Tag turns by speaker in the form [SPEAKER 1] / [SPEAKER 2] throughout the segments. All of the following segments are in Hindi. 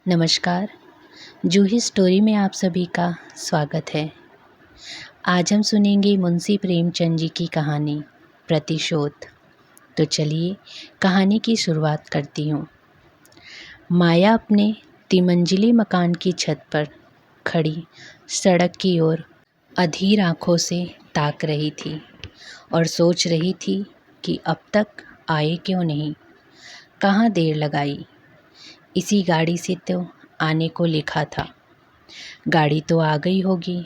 [SPEAKER 1] नमस्कार। जूही स्टोरी में आप सभी का स्वागत है। आज हम सुनेंगे मुंशी प्रेमचंद जी की कहानी प्रतिशोध। तो चलिए कहानी की शुरुआत करती हूँ। माया अपने तिमंजिली मकान की छत पर खड़ी सड़क की ओर अधीर आँखों से ताक रही थी और सोच रही थी कि अब तक आए क्यों नहीं, कहाँ देर लगाई। इसी गाड़ी से तो आने को लिखा था। गाड़ी तो आ गई होगी।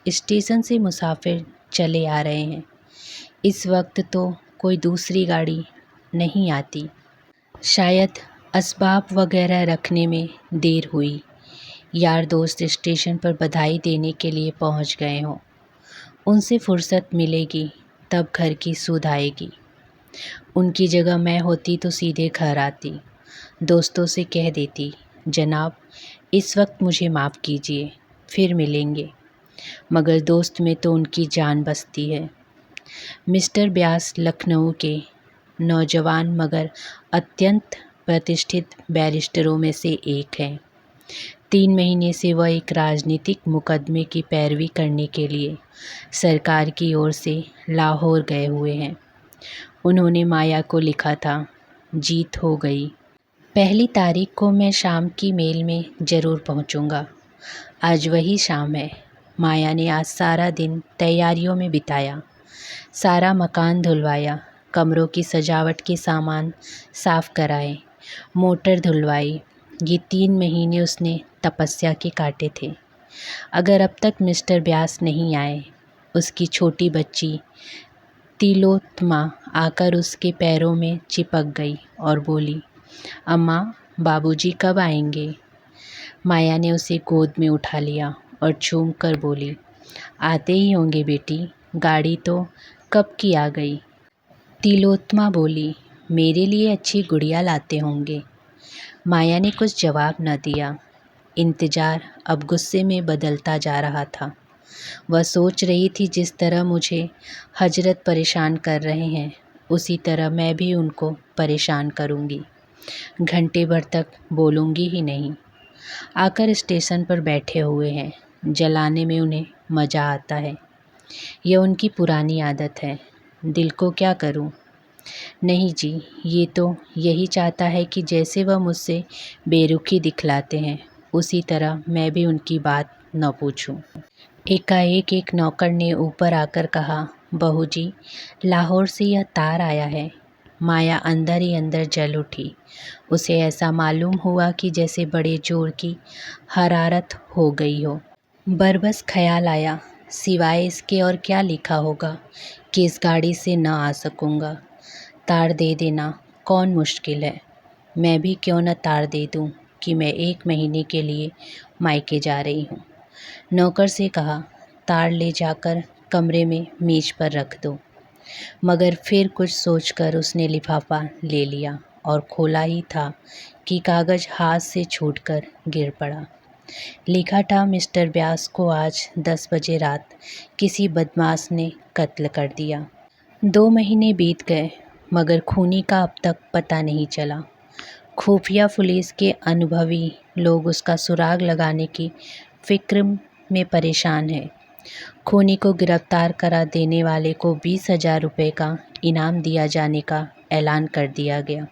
[SPEAKER 1] स्टेशन से मुसाफिर चले आ रहे हैं। इस वक्त तो कोई दूसरी गाड़ी नहीं आती। शायद असबाब वगैरह रखने में देर हुई। यार दोस्त स्टेशन पर बधाई देने के लिए पहुंच गए हों। उनसे फुर्सत मिलेगी तब घर की सुध आएगी। उनकी जगह मैं होती तो सीधे घर आती। दोस्तों से कह देती, जनाब इस वक्त मुझे माफ़ कीजिए, फिर मिलेंगे। मगर दोस्त में तो उनकी जान बसती है। मिस्टर व्यास लखनऊ के नौजवान मगर अत्यंत प्रतिष्ठित बैरिस्टरों में से एक हैं। 3 महीने से वह एक राजनीतिक मुकदमे की पैरवी करने के लिए सरकार की ओर से लाहौर गए हुए हैं। उन्होंने माया को लिखा था, जीत हो गई। 1 तारीख को मैं शाम की मेल में ज़रूर पहुंचूंगा। आज वही शाम है। माया ने आज सारा दिन तैयारियों में बिताया। सारा मकान धुलवाया, कमरों की सजावट के सामान साफ कराए, मोटर धुलवाई। ये 3 महीने उसने तपस्या के काटे थे। अगर अब तक मिस्टर व्यास नहीं आए, उसकी छोटी बच्ची तिलोत्तमा आकर उसके पैरों में चिपक गई और बोली, अम्मा बाबूजी कब आएंगे। माया ने उसे गोद में उठा लिया और चूम कर बोली, आते ही होंगे बेटी, गाड़ी तो कब की आ गई। तिलोत्तमा बोली, मेरे लिए अच्छी गुड़िया लाते होंगे। माया ने कुछ जवाब न दिया। इंतज़ार अब गुस्से में बदलता जा रहा था। वह सोच रही थी, जिस तरह मुझे हजरत परेशान कर रहे हैं उसी तरह मैं भी उनको परेशान करूंगी। घंटे भर तक बोलूंगी ही नहीं। आकर स्टेशन पर बैठे हुए हैं। जलाने में उन्हें मज़ा आता है। यह उनकी पुरानी आदत है। दिल को क्या करूं। नहीं जी, ये तो यही चाहता है कि जैसे वह मुझसे बेरुखी दिखलाते हैं उसी तरह मैं भी उनकी बात न पूछूं। एकाएक एक नौकर ने ऊपर आकर कहा, बहू जी लाहौर से यह तार आया है। माया अंदर ही अंदर जल उठी। उसे ऐसा मालूम हुआ कि जैसे बड़े जोर की हरारत हो गई हो। बरबस ख्याल आया, सिवाय इसके और क्या लिखा होगा कि इस गाड़ी से न आ सकूँगा। तार दे देना कौन मुश्किल है। मैं भी क्यों न तार दे दूँ कि मैं 1 महीने के लिए मायके जा रही हूँ। नौकर से कहा, तार ले जाकर कमरे में मेज पर रख दो। मगर फिर कुछ सोचकर उसने लिफाफा ले लिया और खोला ही था कि कागज़ हाथ से छूटकर गिर पड़ा। लिखा था, मिस्टर व्यास को आज 10 बजे रात किसी बदमाश ने कत्ल कर दिया। 2 महीने बीत गए मगर खूनी का अब तक पता नहीं चला। खुफिया पुलिस के अनुभवी लोग उसका सुराग लगाने की फिक्र में परेशान हैं। खूनी को गिरफ्तार करा देने वाले को 20,000 रुपये का इनाम दिया जाने का ऐलान कर दिया गया,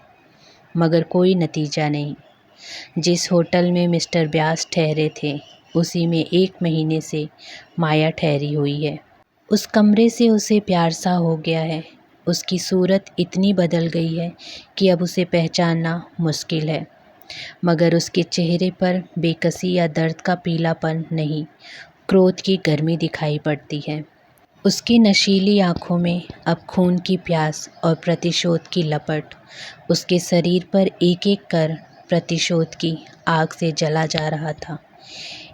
[SPEAKER 1] मगर कोई नतीजा नहीं। जिस होटल में मिस्टर व्यास ठहरे थे उसी में 1 महीने से माया ठहरी हुई है। उस कमरे से उसे प्यार सा हो गया है। उसकी सूरत इतनी बदल गई है कि अब उसे पहचानना मुश्किल है, मगर उसके चेहरे पर बेकसी या दर्द का पीलापन नहीं, क्रोध की गर्मी दिखाई पड़ती है। उसकी नशीली आँखों में अब खून की प्यास और प्रतिशोध की लपट। उसके शरीर पर एक एक कर प्रतिशोध की आग से जला जा रहा था।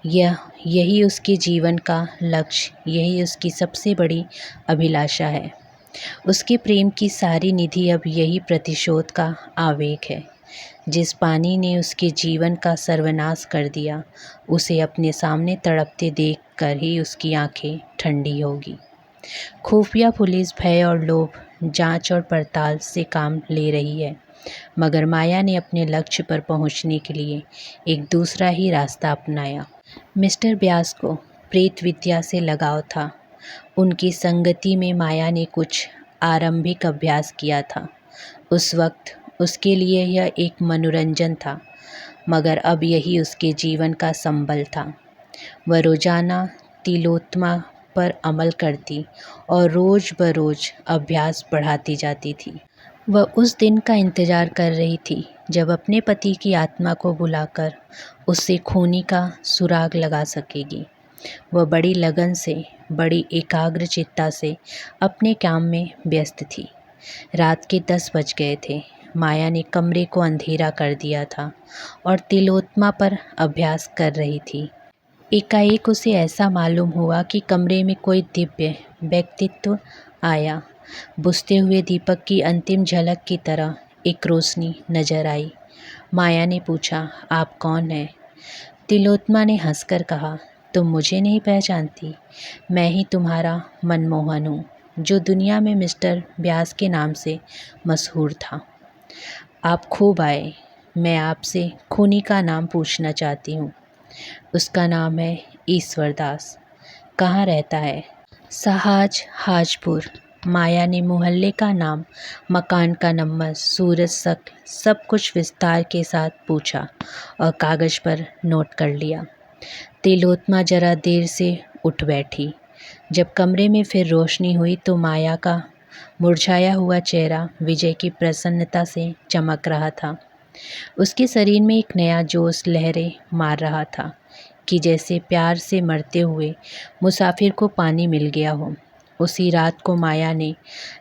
[SPEAKER 1] यही उसके जीवन का लक्ष्य, यही उसकी सबसे बड़ी अभिलाषा है। उसके प्रेम की सारी निधि अब यही प्रतिशोध का आवेग है। जिस पानी ने उसके जीवन का सर्वनाश कर दिया, उसे अपने सामने तड़पते देखकर ही उसकी आंखें ठंडी होगी। खुफिया पुलिस भय और लोभ, जांच और पड़ताल से काम ले रही है। मगर माया ने अपने लक्ष्य पर पहुंचने के लिए एक दूसरा ही रास्ता अपनाया। मिस्टर व्यास को प्रेत विद्या से लगाव था। उनकी संगति में माया ने कुछ आरंभिक अभ्यास किया था। उस वक्त उसके लिए यह एक मनोरंजन था, मगर अब यही उसके जीवन का संबल था। वह रोजाना तिलोत्तमा पर अमल करती और रोज बरोज अभ्यास बढ़ाती जाती थी। वह उस दिन का इंतजार कर रही थी जब अपने पति की आत्मा को बुलाकर उससे खूनी का सुराग लगा सकेगी। वह बड़ी लगन से, बड़ी एकाग्रचित्ता से अपने काम में व्यस्त थी। रात के 10 बज गए थे। माया ने कमरे को अंधेरा कर दिया था और तिलोत्तमा पर अभ्यास कर रही थी। एकाएक उसे ऐसा मालूम हुआ कि कमरे में कोई दिव्य व्यक्तित्व आया। बुझते हुए दीपक की अंतिम झलक की तरह एक रोशनी नजर आई। माया ने पूछा, आप कौन हैं? तिलोत्तमा ने हंसकर कहा, तुम मुझे नहीं पहचानती? मैं ही तुम्हारा मनमोहन हूँ, जो दुनिया में मिस्टर व्यास के नाम से मशहूर था। आप खूब आए। मैं आपसे खूनी का नाम पूछना चाहती हूँ। उसका नाम है ईश्वरदास। कहाँ रहता है? सहाज हाजपुर। माया ने मोहल्ले का नाम, मकान का नंबर, सूरज शक्ल सब कुछ विस्तार के साथ पूछा और कागज पर नोट कर लिया। तिलोत्तमा जरा देर से उठ बैठी। जब कमरे में फिर रोशनी हुई तो माया का मुरझाया हुआ चेहरा विजय की प्रसन्नता से चमक रहा था। उसके शरीर में एक नया जोश लहरें मार रहा था कि जैसे प्यार से मरते हुए मुसाफिर को पानी मिल गया हो। उसी रात को माया ने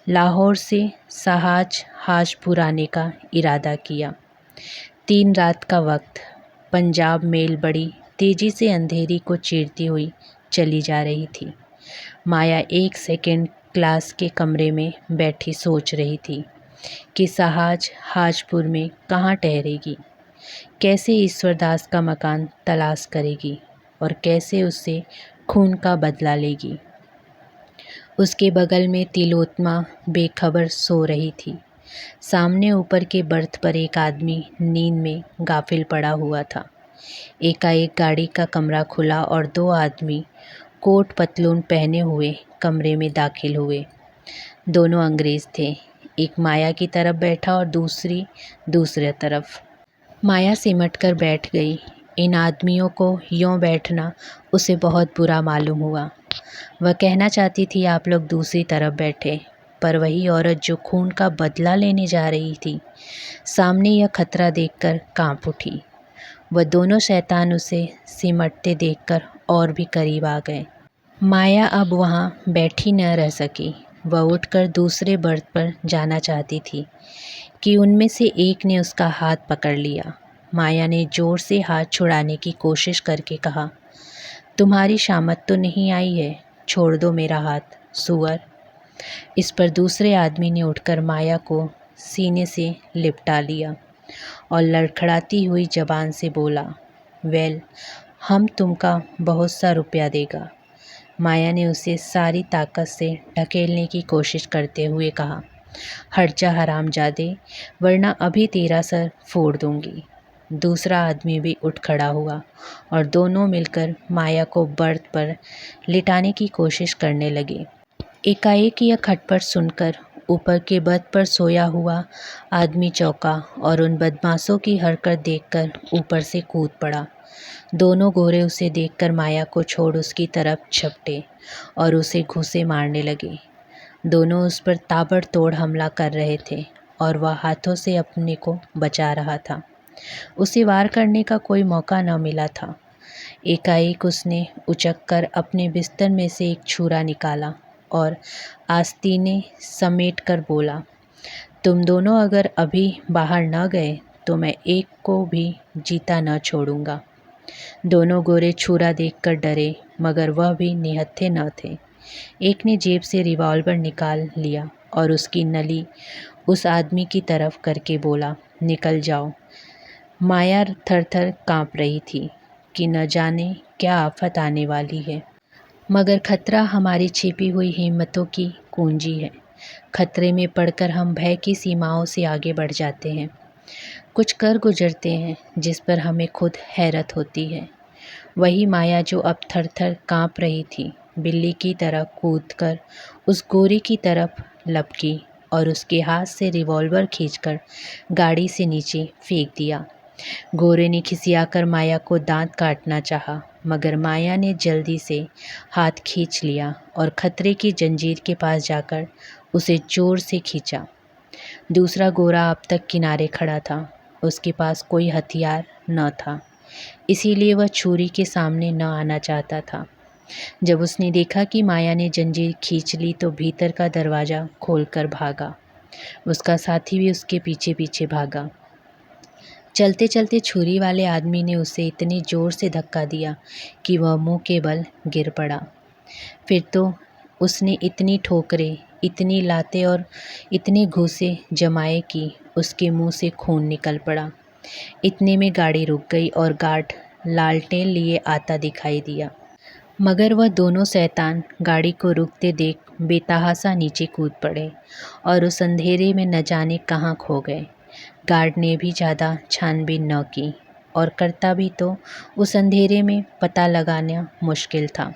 [SPEAKER 1] लाहौर से सहाज हाजपुर आने का इरादा किया। 3 रात का वक्त। पंजाब मेल बड़ी तेजी से अंधेरी को चीरती हुई चली जा रही थी। माया 1 सेकंड क्लास के कमरे में बैठी सोच रही थी कि सहाज हाजपुर में कहाँ ठहरेगी, कैसे ईश्वरदास का मकान तलाश करेगी और कैसे उससे खून का बदला लेगी। उसके बगल में तिलोत्तमा बेखबर सो रही थी। सामने ऊपर के बर्थ पर एक आदमी नींद में गाफिल पड़ा हुआ था। एकाएक गाड़ी का कमरा खुला और 2 आदमी कोट पतलून पहने हुए कमरे में दाखिल हुए। दोनों अंग्रेज थे। एक माया की तरफ बैठा और दूसरे तरफ। माया सिमट कर बैठ गई। इन आदमियों को यों बैठना उसे बहुत बुरा मालूम हुआ। वह कहना चाहती थी, आप लोग दूसरी तरफ बैठे, पर वही औरत जो खून का बदला लेने जा रही थी, सामने यह खतरा देखकर कांप उठी। वह दोनों शैतान उसे सिमटते देखकर और भी करीब आ गए। माया अब वहाँ बैठी न रह सकी। वह उठकर दूसरे बर्थ पर जाना चाहती थी कि उनमें से एक ने उसका हाथ पकड़ लिया। माया ने जोर से हाथ छुड़ाने की कोशिश करके कहा, तुम्हारी शामत तो नहीं आई है, छोड़ दो मेरा हाथ, सुअर। इस पर दूसरे आदमी ने उठकर माया को सीने से लिपटा लिया और लड़खड़ाती हुई जबान से बोला, वेल, हम तुमका बहुत सा रुपया देगा। माया ने उसे सारी ताकत से ढकेलने की कोशिश करते हुए कहा, हट जा हरामजादे, वरना अभी तेरा सर फोड़ दूंगी। दूसरा आदमी भी उठ खड़ा हुआ और दोनों मिलकर माया को बर्थ पर लिटाने की कोशिश करने लगे। एकाएक यह खटपट सुनकर ऊपर के बर्थ पर सोया हुआ आदमी चौंका और उन बदमाशों की हरकत देखकर ऊपर से कूद पड़ा। दोनों गोरे उसे देखकर माया को छोड़ उसकी तरफ झपटे और उसे घूंसे मारने लगे। दोनों उस पर ताबड़तोड़ हमला कर रहे थे और वह हाथों से अपने को बचा रहा था। उसे वार करने का कोई मौका न मिला था। एकाएक उसने उचककर अपने बिस्तर में से एक छुरा निकाला और आस्तीने समेट कर बोला, तुम दोनों अगर अभी बाहर न गए तो मैं एक को भी जीता न छोड़ूंगा। दोनों गोरे छुरा देखकर डरे, मगर वह भी निहत्थे न थे। एक ने जेब से रिवॉल्वर निकाल लिया और उसकी नली उस आदमी की तरफ करके बोला, निकल जाओ। माया थर-थर काँप रही थी कि न जाने क्या आफत आने वाली है, मगर खतरा हमारी छिपी हुई हिम्मतों की कुंजी है। खतरे में पड़कर हम भय की सीमाओं से आगे बढ़ जाते हैं, कुछ कर गुजरते हैं जिस पर हमें खुद हैरत होती है। वही माया जो अब थर-थर काँप रही थी, बिल्ली की तरह कूदकर उस गोरे की तरफ लपकी और उसके हाथ से रिवॉल्वर खींचकर गाड़ी से नीचे फेंक दिया। गोरे ने खिसियाकर माया को दाँत काटना चाहा, मगर माया ने जल्दी से हाथ खींच लिया और खतरे की जंजीर के पास जाकर उसे ज़ोर से खींचा। दूसरा गोरा अब तक किनारे खड़ा था। उसके पास कोई हथियार न था, इसीलिए वह छुरी के सामने न आना चाहता था। जब उसने देखा कि माया ने जंजीर खींच ली तो भीतर का दरवाज़ा खोलकर भागा। उसका साथी भी उसके पीछे पीछे भागा। चलते चलते छुरी वाले आदमी ने उसे इतनी ज़ोर से धक्का दिया कि वह मुंह के बल गिर पड़ा। फिर तो उसने इतनी ठोकरें, इतनी लातें और इतने घूंसे जमाए कि उसके मुंह से खून निकल पड़ा। इतने में गाड़ी रुक गई और गार्ड लालटेन लिए आता दिखाई दिया, मगर वह दोनों शैतान गाड़ी को रुकते देख बेतहाशा नीचे कूद पड़े और उस अंधेरे में न जाने कहाँ खो गए। गार्ड ने भी ज़्यादा छानबीन न की, और करता भी तो उस अंधेरे में पता लगाना मुश्किल था।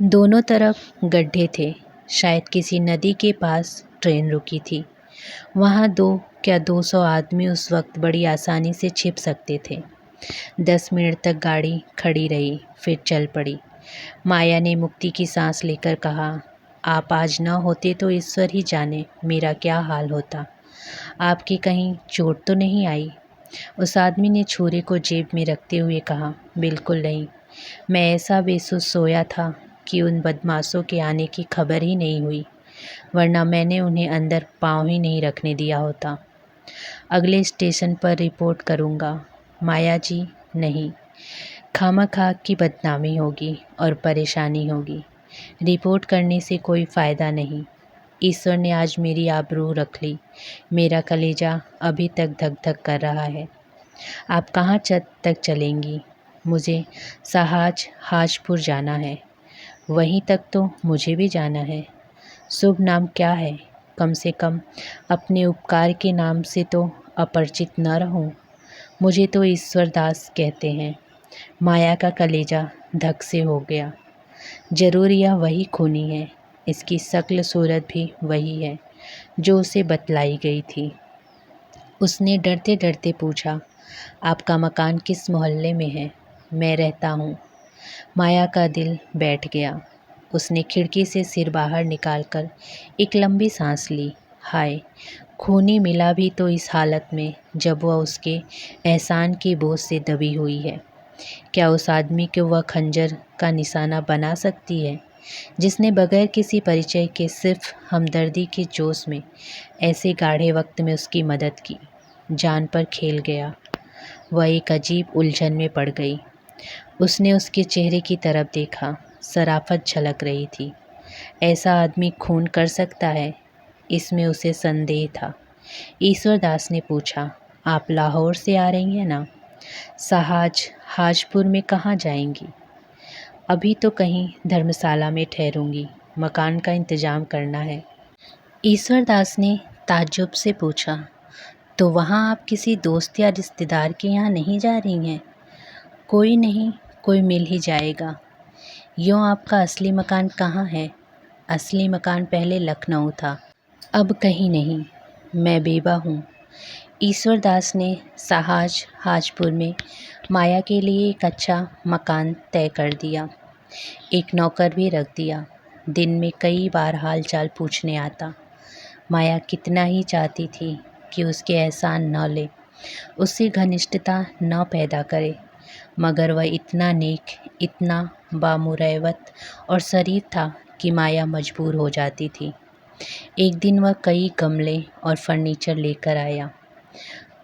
[SPEAKER 1] दोनों तरफ गड्ढे थे। शायद किसी नदी के पास ट्रेन रुकी थी। वहाँ 200 आदमी उस वक्त बड़ी आसानी से छिप सकते थे। 10 मिनट तक गाड़ी खड़ी रही, फिर चल पड़ी। माया ने मुक्ति की सांस लेकर कहा, आप आज न होते तो ईश्वर ही जाने मेरा क्या हाल होता। आपकी कहीं चोट तो नहीं आई? उस आदमी ने छुरी को जेब में रखते हुए कहा, बिल्कुल नहीं। मैं ऐसा बेसुध सोया था कि उन बदमाशों के आने की खबर ही नहीं हुई, वरना मैंने उन्हें अंदर पाँव ही नहीं रखने दिया होता। अगले स्टेशन पर रिपोर्ट करूँगा। माया जी, नहीं, खामखा की बदनामी होगी और परेशानी होगी। रिपोर्ट करने से कोई फ़ायदा नहीं। ईश्वर ने आज मेरी आबरू रख ली। मेरा कलेजा अभी तक धक धक कर रहा है। आप कहाँ तक चलेंगी? मुझे सहाज हाजपुर जाना है। वहीं तक तो मुझे भी जाना है। शुभ नाम क्या है? कम से कम अपने उपकार के नाम से तो अपरिचित न रहूं। मुझे तो ईश्वर दास कहते हैं। माया का कलेजा धक से हो गया। जरूर यह वही खूनी है। इसकी शक्ल सूरत भी वही है जो उसे बतलाई गई थी। उसने डरते डरते पूछा, आपका मकान किस मोहल्ले में है? मैं रहता हूँ। माया का दिल बैठ गया। उसने खिड़की से सिर बाहर निकालकर एक लंबी सांस ली। हाय, खूनी मिला भी तो इस हालत में जब वह उसके एहसान के बोझ से दबी हुई है। क्या उस आदमी को वह खंजर का निशाना बना सकती है जिसने बगैर किसी परिचय के सिर्फ हमदर्दी के जोश में ऐसे गाढ़े वक्त में उसकी मदद की? जान पर खेल गया। वह एक अजीब उलझन में पड़ गई। उसने उसके चेहरे की तरफ देखा। शराफत झलक रही थी। ऐसा आदमी खून कर सकता है? इसमें उसे संदेह था। ईश्वर दास ने पूछा, आप लाहौर से आ रही हैं ना? सहाज हाजपुर में कहाँ जाएंगी? अभी तो कहीं धर्मशाला में ठहरूंगी। मकान का इंतजाम करना है। ईश्वर दास ने ताज्जुब से पूछा, तो वहाँ आप किसी दोस्त या रिश्तेदार के यहाँ नहीं जा रही हैं? कोई नहीं, कोई मिल ही जाएगा। यूँ आपका असली मकान कहाँ है? असली मकान पहले लखनऊ था, अब कहीं नहीं। मैं बेवा हूँ। ईश्वर दास ने सहाज हाजपुर में माया के लिए एक अच्छा मकान तय कर दिया। एक नौकर भी रख दिया। दिन में कई बार हाल चाल पूछने आता। माया कितना ही चाहती थी कि उसके एहसान न ले, उससे घनिष्ठता न पैदा करे, मगर वह इतना नेक, इतना बामुरैवत और शरीफ था कि माया मजबूर हो जाती थी। एक दिन वह कई गमले और फर्नीचर लेकर आया।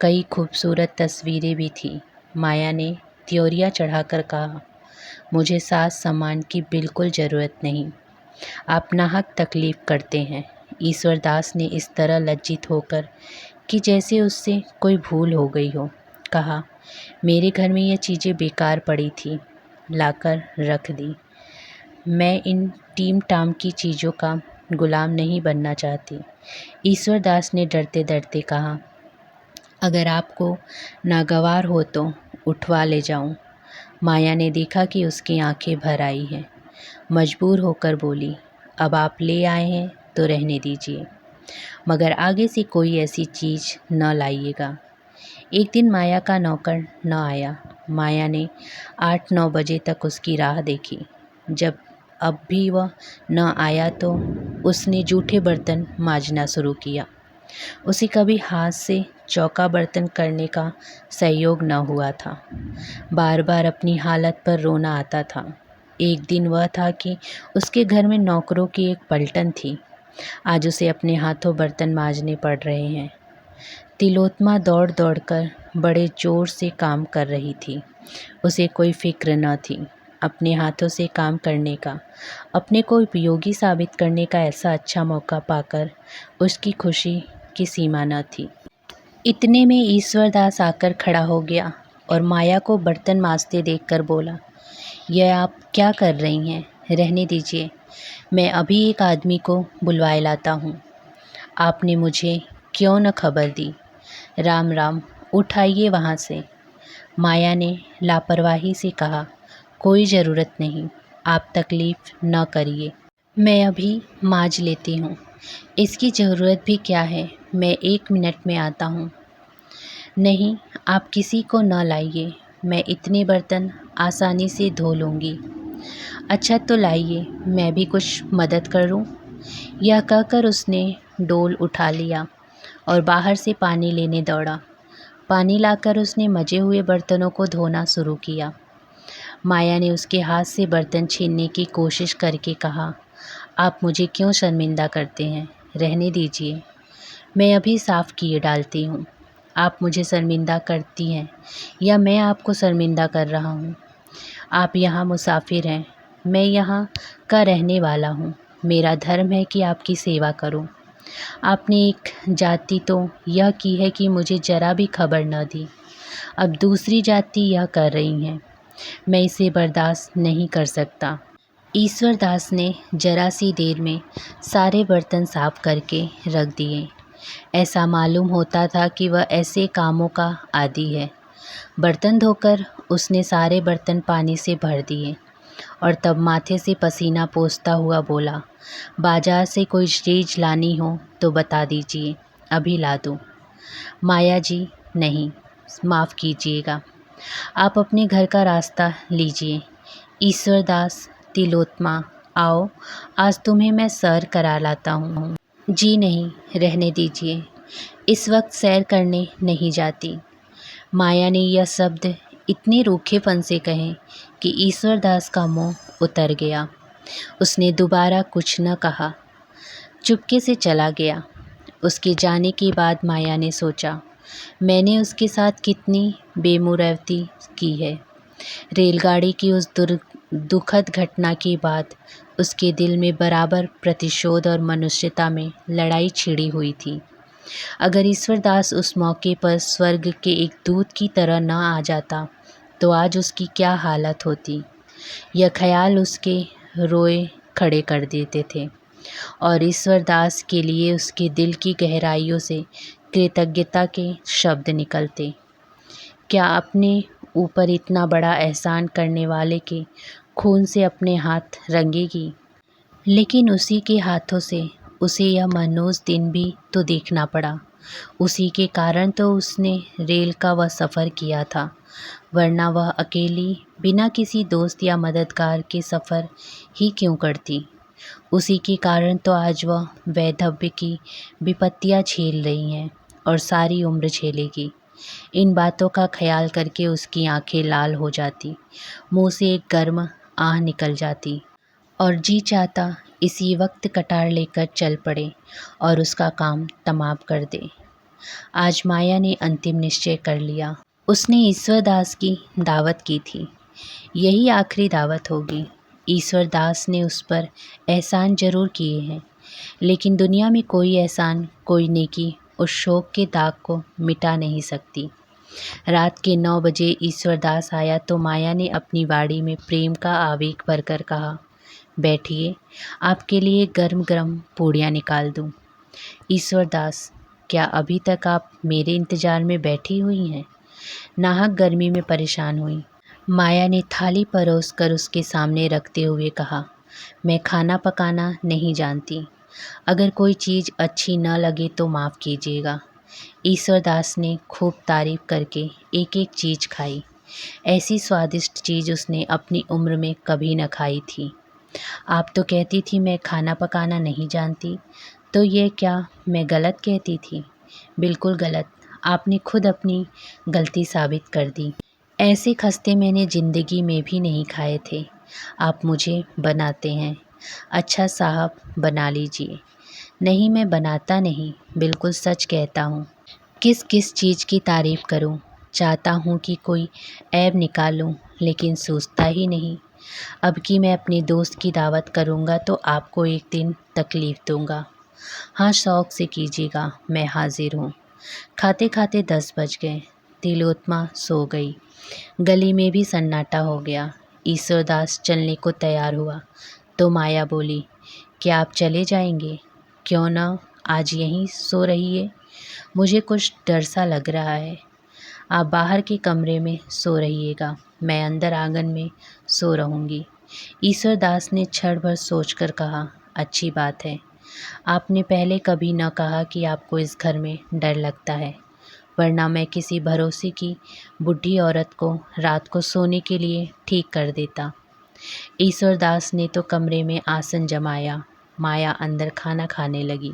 [SPEAKER 1] कई खूबसूरत तस्वीरें भी थी। माया ने त्योरियां चढ़ाकर कहा, मुझे साज सामान की बिल्कुल ज़रूरत नहीं। आप नाहक तकलीफ़ करते हैं। ईश्वर दास ने इस तरह लज्जित होकर कि जैसे उससे कोई भूल हो गई हो, कहा, मेरे घर में ये चीज़ें बेकार पड़ी थी, लाकर रख दी। मैं इन टीम टाम की चीज़ों का गुलाम नहीं बनना चाहती। ईश्वरदास ने डरते डरते कहा, अगर आपको नागवार हो तो उठवा ले जाऊं। माया ने देखा कि उसकी आंखें भर आई हैं। मजबूर होकर बोली, अब आप ले आए हैं तो रहने दीजिए, मगर आगे से कोई ऐसी चीज़ न लाइएगा। एक दिन माया का नौकर न आया। माया ने 8-9 बजे तक उसकी राह देखी। जब अब भी वह न आया तो उसने जूठे बर्तन मांजना शुरू किया। उसे कभी हाथ से चौका बर्तन करने का सहयोग न हुआ था। बार बार अपनी हालत पर रोना आता था। एक दिन वह था कि उसके घर में नौकरों की एक पलटन थी। आज उसे अपने हाथों बर्तन मांजने पड़ रहे हैं। तिलोत्मा दौड़ दौड़कर बड़े जोर से काम कर रही थी। उसे कोई फिक्र न थी अपने हाथों से काम करने का। अपने को उपयोगी साबित करने का ऐसा अच्छा मौका पाकर उसकी खुशी की सीमा न थी। इतने में ईश्वरदास आकर खड़ा हो गया और माया को बर्तन मांजते देखकर बोला, यह आप क्या कर रही हैं? रहने दीजिए, मैं अभी एक आदमी को बुलवाए लाता हूँ। आपने मुझे क्यों न खबर दी? राम राम, उठाइए वहाँ से। माया ने लापरवाही से कहा, कोई ज़रूरत नहीं, आप तकलीफ़ न करिए, मैं अभी मांज लेती हूँ। इसकी ज़रूरत भी क्या है, मैं 1 मिनट में आता हूँ। नहीं, आप किसी को न लाइए, मैं इतने बर्तन आसानी से धो लूँगी। अच्छा तो लाइए, मैं भी कुछ मदद करूँ। यह कहकर उसने डोल उठा लिया और बाहर से पानी लेने दौड़ा। पानी लाकर उसने मजे हुए बर्तनों को धोना शुरू किया। माया ने उसके हाथ से बर्तन छीनने की कोशिश करके कहा, आप मुझे क्यों शर्मिंदा करते हैं? रहने दीजिए, मैं अभी साफ़ किए डालती हूँ। आप मुझे शर्मिंदा करती हैं या मैं आपको शर्मिंदा कर रहा हूँ? आप यहाँ मुसाफिर हैं, मैं यहाँ का रहने वाला हूँ। मेरा धर्म है कि आपकी सेवा करूँ। आपने एक जाति तो यह की है कि मुझे ज़रा भी खबर न दी। अब दूसरी जाति यह कर रही हैं। मैं इसे बर्दाश्त नहीं कर सकता। ईश्वरदास ने जरा सी देर में सारे बर्तन साफ करके रख दिए। ऐसा मालूम होता था कि वह ऐसे कामों का आदी है। बर्तन धोकर उसने सारे बर्तन पानी से भर दिए और तब माथे से पसीना पोंछता हुआ बोला, बाजार से कोई चीज़ लानी हो तो बता दीजिए, अभी ला दूँ। माया जी, नहीं, माफ़ कीजिएगा, आप अपने घर का रास्ता लीजिए। ईश्वरदास, तिलोत्मा, आओ, आज तुम्हें मैं सैर करा लाता हूँ। जी नहीं, रहने दीजिए, इस वक्त सैर करने नहीं जाती। माया ने यह शब्द इतने रूखेपन से कहे कि ईश्वरदास का मुंह उतर गया। उसने दोबारा कुछ न कहा, चुपके से चला गया। उसके जाने के बाद माया ने सोचा, मैंने उसके साथ कितनी बेमुरवती की है। रेलगाड़ी की उस दुखद घटना के बाद उसके दिल में बराबर प्रतिशोध और मनुष्यता में लड़ाई छिड़ी हुई थी। अगर ईश्वरदास उस मौके पर स्वर्ग के एक दूत की तरह न आ जाता तो आज उसकी क्या हालत होती। यह ख्याल उसके रोए खड़े कर देते थे और ईश्वरदास के लिए उसके दिल की गहराइयों से कृतज्ञता के शब्द निकलते। क्या अपने ऊपर इतना बड़ा एहसान करने वाले के खून से अपने हाथ रंगेगी? लेकिन उसी के हाथों से उसे यह मनोज दिन भी तो देखना पड़ा। उसी के कारण तो उसने रेल का वह सफ़र किया था, वरना वह अकेली बिना किसी दोस्त या मददगार के सफ़र ही क्यों करती। उसी के कारण तो आज वह वैधव्य की विपत्तियां झेल रही हैं और सारी उम्र झेलेगी। इन बातों का ख्याल करके उसकी आंखें लाल हो जाती, मुंह से एक गर्म आह निकल जाती और जी चाहता इसी वक्त कटार लेकर चल पड़े और उसका काम तमाम कर दे। आज माया ने अंतिम निश्चय कर लिया। उसने ईश्वरदास की दावत की थी, यही आखिरी दावत होगी। ईश्वरदास ने उस पर एहसान जरूर किए हैं, लेकिन दुनिया में कोई एहसान, कोई नेकी उस शोक के दाग को मिटा नहीं सकती। रात के 9 बजे ईश्वरदास आया तो माया ने अपनी बाड़ी में प्रेम का आवेग भरकर कहा, बैठिए, आपके लिए गर्म गर्म पूड़ियाँ निकाल दूँ। ईश्वर दास, क्या अभी तक आप मेरे इंतज़ार में बैठी हुई हैं? नाहक गर्मी में परेशान हुई माया ने थाली परोस कर उसके सामने रखते हुए कहा, मैं खाना पकाना नहीं जानती। अगर कोई चीज़ अच्छी न लगे तो माफ़ कीजिएगा। ईश्वर दास ने खूब तारीफ करके एक एक चीज़ खाई। ऐसी स्वादिष्ट चीज़ उसने अपनी उम्र में कभी न खाई थी। आप तो कहती थी मैं खाना पकाना नहीं जानती, तो ये क्या मैं गलत कहती थी? बिल्कुल गलत। आपने खुद अपनी गलती साबित कर दी। ऐसे खस्ते मैंने ज़िंदगी में भी नहीं खाए थे। आप मुझे बनाते हैं। अच्छा साहब, बना लीजिए। नहीं, मैं बनाता नहीं, बिल्कुल सच कहता हूँ। किस किस चीज़ की तारीफ़ करूँ? चाहता हूँ कि कोई ऐब निकालूँ, लेकिन सूझता ही नहीं। अब की मैं अपने दोस्त की दावत करूँगा तो आपको एक दिन तकलीफ़ दूँगा। हाँ, शौक़ से कीजिएगा, मैं हाज़िर हूँ। खाते खाते 10 बज गए। तिलोत्तमा सो गई। गली में भी सन्नाटा हो गया। ईश्वरदास चलने को तैयार हुआ तो माया बोली, क्या आप चले जाएंगे? क्यों ना, आज यहीं सो रहिए। मुझे कुछ डर सा लग रहा है। आप बाहर के कमरे में सो रहिएगा, मैं अंदर आंगन में सो रहूँगी। ईश्वरदास ने क्षण भर सोचकर कहा, अच्छी बात है। आपने पहले कभी न कहा कि आपको इस घर में डर लगता है, वरना मैं किसी भरोसे की बूढ़ी औरत को रात को सोने के लिए ठीक कर देता। ईश्वरदास ने तो कमरे में आसन जमाया। माया अंदर खाना खाने लगी,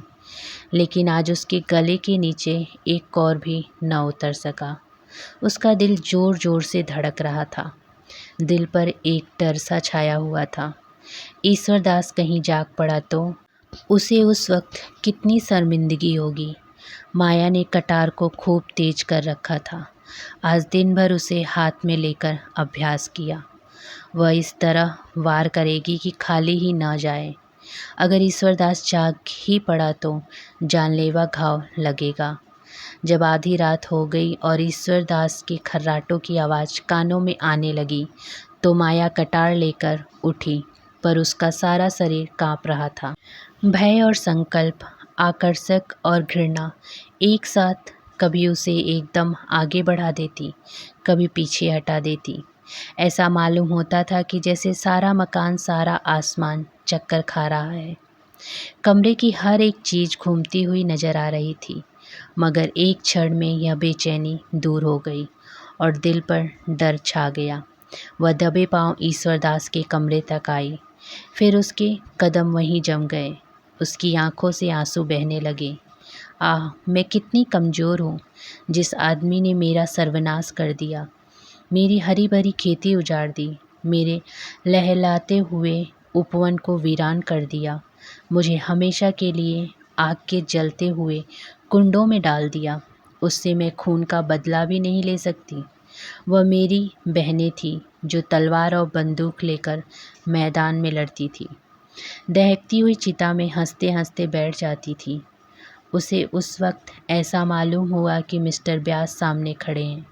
[SPEAKER 1] लेकिन आज उसके गले के नीचे एक कौर भी न उतर सका। उसका दिल ज़ोर ज़ोर से धड़क रहा था। दिल पर एक डर सा छाया हुआ था। ईश्वरदास कहीं जाग पड़ा तो उसे उस वक्त कितनी शर्मिंदगी होगी। माया ने कटार को खूब तेज कर रखा था। आज दिन भर उसे हाथ में लेकर अभ्यास किया। वह इस तरह वार करेगी कि खाली ही न जाए। अगर ईश्वरदास जाग ही पड़ा तो जानलेवा घाव लगेगा। जब आधी रात हो गई और ईश्वरदास के खर्राटों की आवाज़ कानों में आने लगी तो माया कटार लेकर उठी, पर उसका सारा शरीर काँप रहा था। भय और संकल्प, आकर्षक और घृणा एक साथ कभी उसे एकदम आगे बढ़ा देती, कभी पीछे हटा देती। ऐसा मालूम होता था कि जैसे सारा मकान, सारा आसमान चक्कर खा रहा है। कमरे की हर एक चीज़ घूमती हुई नज़र आ रही थी, मगर एक क्षण में यह बेचैनी दूर हो गई और दिल पर डर छा गया। वह दबे पांव ईश्वरदास के कमरे तक आई, फिर उसके कदम वहीं जम गए। उसकी आंखों से आंसू बहने लगे। आह, मैं कितनी कमज़ोर हूँ। जिस आदमी ने मेरा सर्वनाश कर दिया, मेरी हरी भरी खेती उजाड़ दी, मेरे लहलाते हुए उपवन को वीरान कर दिया, मुझे हमेशा के लिए आग के जलते हुए कुंडों में डाल दिया। उससे मैं खून का बदला भी नहीं ले सकती। वह मेरी बहनें थी जो तलवार और बंदूक लेकर मैदान में लड़ती थी, दहकती हुई चिता में हंसते हंसते बैठ जाती थी। उसे उस वक्त ऐसा मालूम हुआ कि मिस्टर व्यास सामने खड़े हैं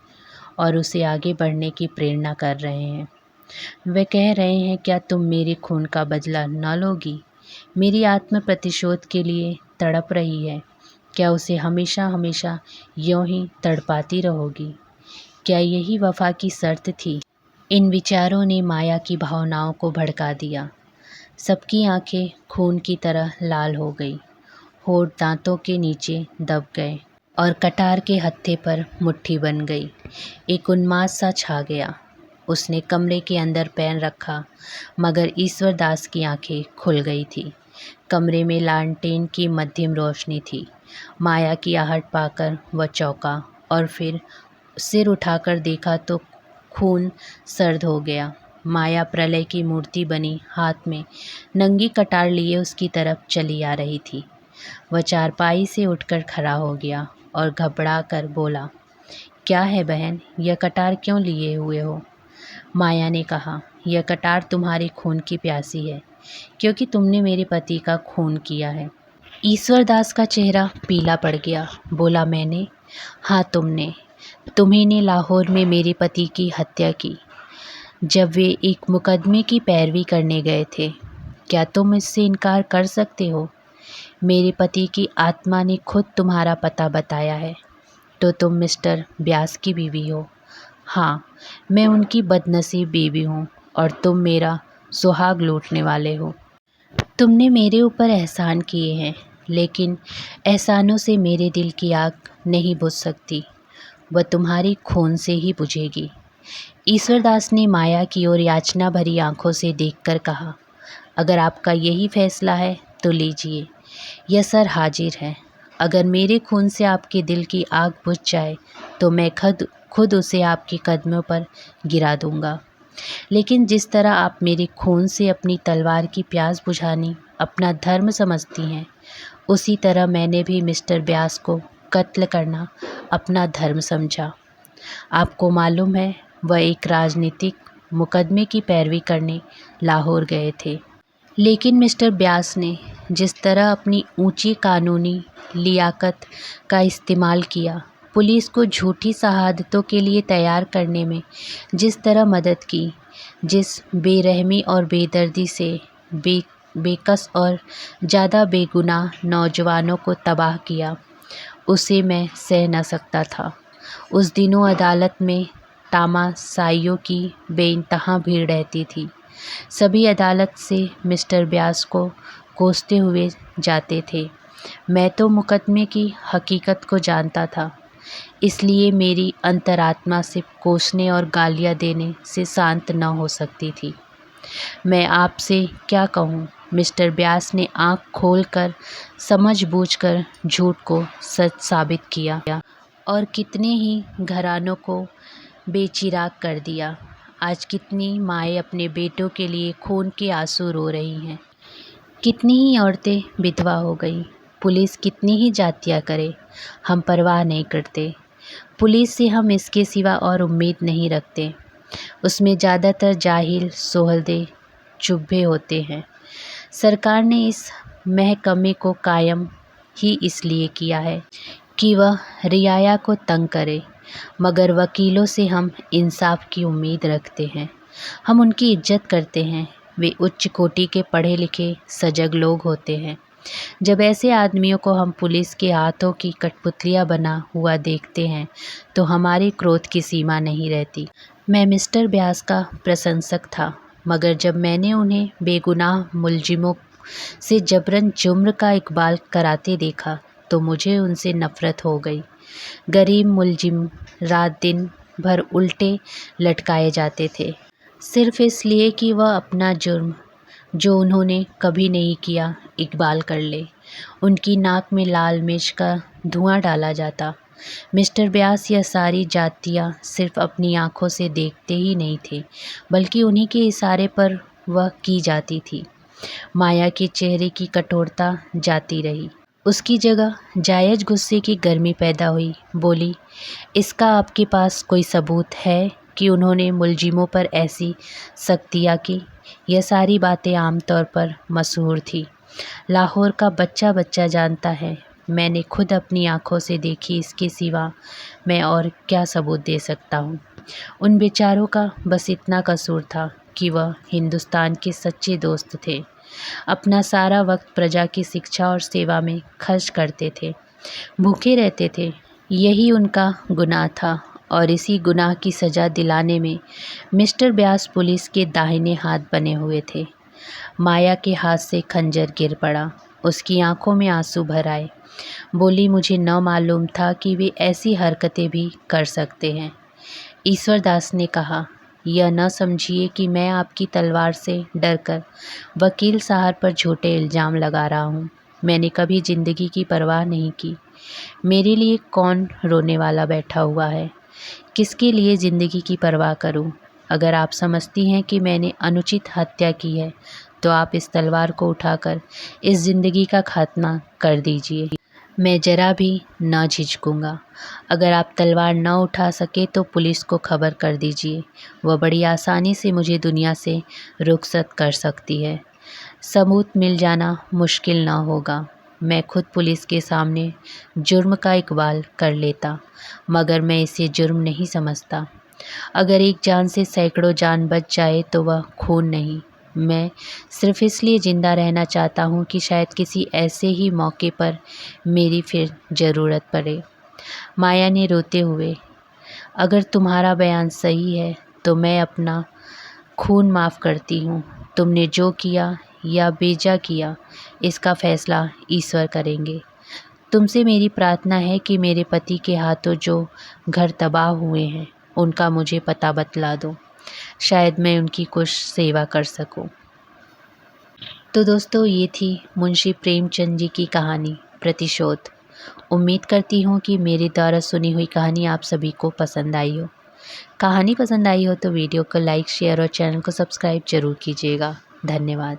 [SPEAKER 1] और उसे आगे बढ़ने की प्रेरणा कर रहे हैं। वे कह रहे हैं, क्या तुम मेरे खून का बदला न लोगी? मेरी आत्म प्रतिशोध के लिए तड़प रही है। क्या उसे हमेशा हमेशा यूं ही तड़पाती रहोगी? क्या यही वफा की शर्त थी? इन विचारों ने माया की भावनाओं को भड़का दिया। सबकी आंखें खून की तरह लाल हो गई, होठ दांतों के नीचे दब गए और कटार के हत्थे पर मुट्ठी बन गई। एक उन्माद सा छा गया। उसने कमरे के अंदर पैर रखा, मगर ईश्वरदास की आंखें खुल गई थी। कमरे में लालटेन की मध्यम रोशनी थी। माया की आहट पाकर वह चौंका और फिर सिर उठाकर देखा तो खून सर्द हो गया। माया प्रलय की मूर्ति बनी हाथ में नंगी कटार लिए उसकी तरफ चली आ रही थी। वह चारपाई से उठकर खड़ा हो गया और घबरा कर बोला, क्या है बहन, यह कटार क्यों लिए हुए हो? माया ने कहा, यह कटार तुम्हारे खून की प्यासी है, क्योंकि तुमने मेरे पति का खून किया है। ईश्वरदास का चेहरा पीला पड़ गया। बोला, मैंने? हाँ, तुम्ही ने लाहौर में मेरे पति की हत्या की, जब वे एक मुकदमे की पैरवी करने गए थे। क्या तुम इससे इनकार कर सकते हो? मेरे पति की आत्मा ने खुद तुम्हारा पता बताया है। तो तुम मिस्टर ब्यास की बीवी हो? हाँ, मैं उनकी बदनसीब बीवी हूँ और तुम मेरा सुहाग लूटने वाले हो। तुमने मेरे ऊपर एहसान किए हैं, लेकिन एहसानों से मेरे दिल की आग नहीं बुझ सकती। वह तुम्हारी खून से ही बुझेगी। ईश्वरदास ने माया की ओर याचना भरी आंखों से देखकर कहा, अगर आपका यही फैसला है तो लीजिए, यह सर हाजिर है। अगर मेरे खून से आपके दिल की आग बुझ जाए तो मैं खुद उसे आपके कदमों पर गिरा दूंगा। लेकिन जिस तरह आप मेरे खून से अपनी तलवार की प्यास बुझानी अपना धर्म समझती हैं, उसी तरह मैंने भी मिस्टर ब्यास को कत्ल करना अपना धर्म समझा। आपको मालूम है, वह एक राजनीतिक मुकदमे की पैरवी करने लाहौर गए थे। लेकिन मिस्टर ब्यास ने जिस तरह अपनी ऊंची कानूनी लियाकत का इस्तेमाल किया, पुलिस को झूठी शहादतों के लिए तैयार करने में जिस तरह मदद की, जिस बेरहमी और बेदर्दी से बेकस और ज़्यादा बेगुनाह नौजवानों को तबाह किया, उसे मैं सह न सकता था। उस दिनों अदालत में तामाशाइयों की बेइंतहा भीड़ रहती थी। सभी अदालत से मिस्टर ब्यास को कोसते हुए जाते थे। मैं तो मुकदमे की हकीकत को जानता था, इसलिए मेरी अंतरात्मा सिर्फ कोसने और गालियाँ देने से शांत न हो सकती थी। मैं आपसे क्या कहूँ, मिस्टर ब्यास ने आँख खोलकर समझबूझकर झूठ को सच साबित किया और कितने ही घरानों को बेचिराग कर दिया। आज कितनी माएँ अपने बेटों के लिए खून के आंसू रो रही हैं। कितनी ही औरतें विधवा हो गई। पुलिस कितनी ही जातियाँ करे, हम परवाह नहीं करते। पुलिस से हम इसके सिवा और उम्मीद नहीं रखते। उसमें ज़्यादातर जाहिल सोहल्दे चुभे होते हैं। सरकार ने इस महकमे को कायम ही इसलिए किया है कि वह रियाया को तंग करे, मगर वकीलों से हम इंसाफ की उम्मीद रखते हैं। हम उनकी इज्जत करते हैं। वे उच्च कोटि के पढ़े लिखे सजग लोग होते हैं। जब ऐसे आदमियों को हम पुलिस के हाथों की कठपुतलियाँ बना हुआ देखते हैं तो हमारे क्रोध की सीमा नहीं रहती। मैं मिस्टर ब्यास का प्रशंसक था, मगर जब मैंने उन्हें बेगुनाह मुलजिमों से जबरन जुर्म का इकबाल कराते देखा तो मुझे उनसे नफ़रत हो गई। गरीब मुलजिम रात दिन भर उल्टे लटकाए जाते थे, सिर्फ इसलिए कि वह अपना जुर्म, जो उन्होंने कभी नहीं किया, इकबाल कर ले। उनकी नाक में लाल मिर्च का धुआं डाला जाता। मिस्टर ब्यास यह सारी जातियाँ सिर्फ अपनी आंखों से देखते ही नहीं थे, बल्कि उन्हीं के इशारे पर वह की जाती थी। माया के चेहरे की कठोरता जाती रही। उसकी जगह जायज गुस्से की गर्मी पैदा हुई। बोली, इसका आपके पास कोई सबूत है कि उन्होंने मुलजिमों पर ऐसी सख्तियाँ की? यह सारी बातें आमतौर पर मशहूर थी। लाहौर का बच्चा बच्चा जानता है। मैंने खुद अपनी आंखों से देखी, इसके सिवा मैं और क्या सबूत दे सकता हूँ? उन बेचारों का बस इतना कसूर था कि वह हिंदुस्तान के सच्चे दोस्त थे। अपना सारा वक्त प्रजा की शिक्षा और सेवा में खर्च करते थे, भूखे रहते थे। यही उनका गुनाह था और इसी गुनाह की सज़ा दिलाने में मिस्टर ब्यास पुलिस के दाहिने हाथ बने हुए थे। माया के हाथ से खंजर गिर पड़ा। उसकी आंखों में आंसू भर आए। बोली, मुझे न मालूम था कि वे ऐसी हरकतें भी कर सकते हैं। ईश्वरदास ने कहा, यह न समझिए कि मैं आपकी तलवार से डरकर वकील साहब पर झूठे इल्ज़ाम लगा रहा हूँ। मैंने कभी ज़िंदगी की परवाह नहीं की। मेरे लिए कौन रोने वाला बैठा हुआ है? किसके लिए ज़िंदगी की परवाह करूँ? अगर आप समझती हैं कि मैंने अनुचित हत्या की है तो आप इस तलवार को उठाकर इस ज़िंदगी का खात्मा कर दीजिए। मैं ज़रा भी न झिझकूँगा। अगर आप तलवार न उठा सके तो पुलिस को खबर कर दीजिए। वह बड़ी आसानी से मुझे दुनिया से रुखसत कर सकती है। सबूत मिल जाना मुश्किल न होगा। मैं खुद पुलिस के सामने जुर्म का इकबाल कर लेता, मगर मैं इसे जुर्म नहीं समझता। अगर एक जान से सैकड़ों जान बच जाए तो वह खून नहीं, मैं सिर्फ़ इसलिए ज़िंदा रहना चाहता हूँ कि शायद किसी ऐसे ही मौके पर मेरी फिर ज़रूरत पड़े। माया ने रोते हुए, अगर तुम्हारा बयान सही है तो मैं अपना खून माफ़ करती हूँ। तुमने जो किया या बेजा किया, इसका फ़ैसला ईश्वर करेंगे। तुमसे मेरी प्रार्थना है कि मेरे पति के हाथों जो घर तबाह हुए हैं, उनका मुझे पता बतला दो। शायद मैं उनकी कुछ सेवा कर सकूं। तो दोस्तों, ये थी मुंशी प्रेमचंद जी की कहानी प्रतिशोध। उम्मीद करती हूँ कि मेरे द्वारा सुनी हुई कहानी आप सभी को पसंद आई हो। कहानी पसंद आई हो तो वीडियो को लाइक, शेयर और चैनल को सब्सक्राइब ज़रूर कीजिएगा। धन्यवाद।